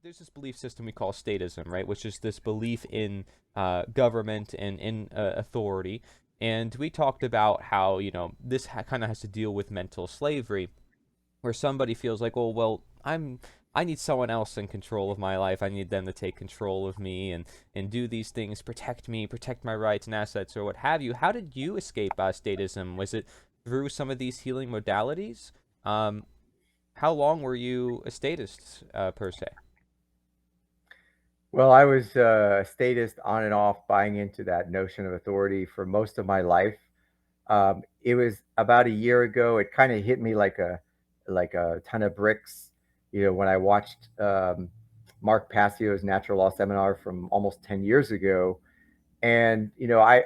there's this belief system we call statism, right? Which is this belief in government and in authority. And we talked about how, this kind of has to deal with mental slavery, where somebody feels like, oh, well, I need someone else in control of my life. I need them to take control of me and do these things, protect me, protect my rights and assets, or what have you. How did you escape statism? Was it through some of these healing modalities? Um, how long were you a statist, per se? Well, I was a statist on and off, buying into that notion of authority for most of my life. It was about a year ago. It kind of hit me like a ton of bricks. When I watched Mark Passio's Natural Law Seminar from almost 10 years ago, and I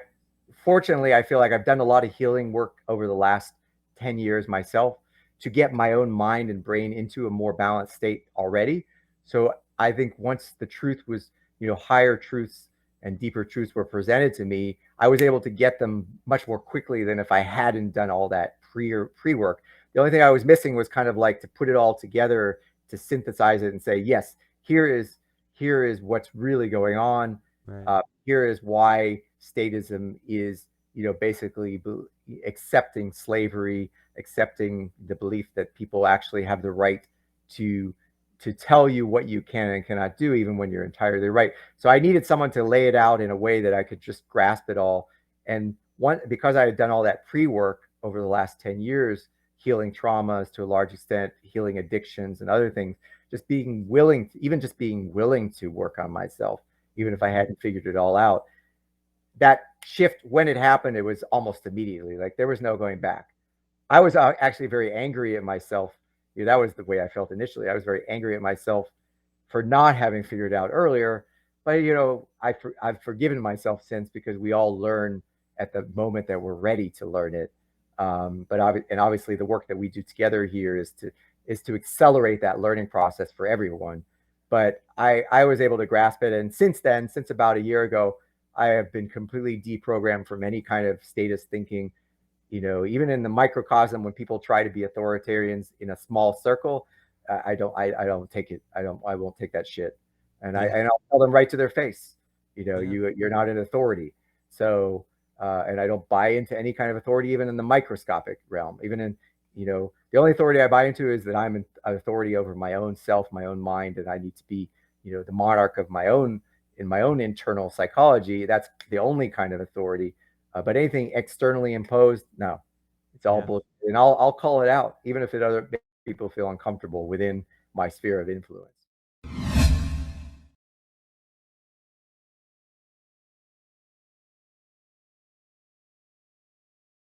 fortunately I feel like I've done a lot of healing work over the last 10 years myself to get my own mind and brain into a more balanced state already. So I think once the truth was, higher truths and deeper truths were presented to me, I was able to get them much more quickly than if I hadn't done all that pre work. The only thing I was missing was kind of like to put it all together, to synthesize it and say, yes, here is what's really going on. Right. Here is why statism is, basically accepting slavery, accepting the belief that people actually have the right to tell you what you can and cannot do, even when you're entirely right. So I needed someone to lay it out in a way that I could just grasp it all. And because I had done all that pre-work over the last 10 years, healing traumas to a large extent, healing addictions and other things, just being willing to work on myself, even if I hadn't figured it all out. That shift, when it happened, it was almost immediately. Like, there was no going back. I was actually very angry at myself. That was the way I felt initially. I was very angry at myself for not having figured it out earlier. But I've forgiven myself since, because we all learn at the moment that we're ready to learn it. And obviously the work that we do together here is to accelerate that learning process for everyone. But I was able to grasp it, and since then, since about a year ago, I have been completely deprogrammed from any kind of status thinking. Even in the microcosm, when people try to be authoritarians in a small circle, I don't take it. I won't take that shit. Yeah. And I'll tell them right to their face, Yeah. you're not an authority. So, and I don't buy into any kind of authority, even in the microscopic realm. Even in, the only authority I buy into is that I'm an authority over my own self, my own mind, and I need to be, the monarch of my own internal psychology. That's the only kind of authority. But anything externally imposed, no, it's all Yeah. bullshit. And I'll call it out, even if it other people feel uncomfortable within my sphere of influence.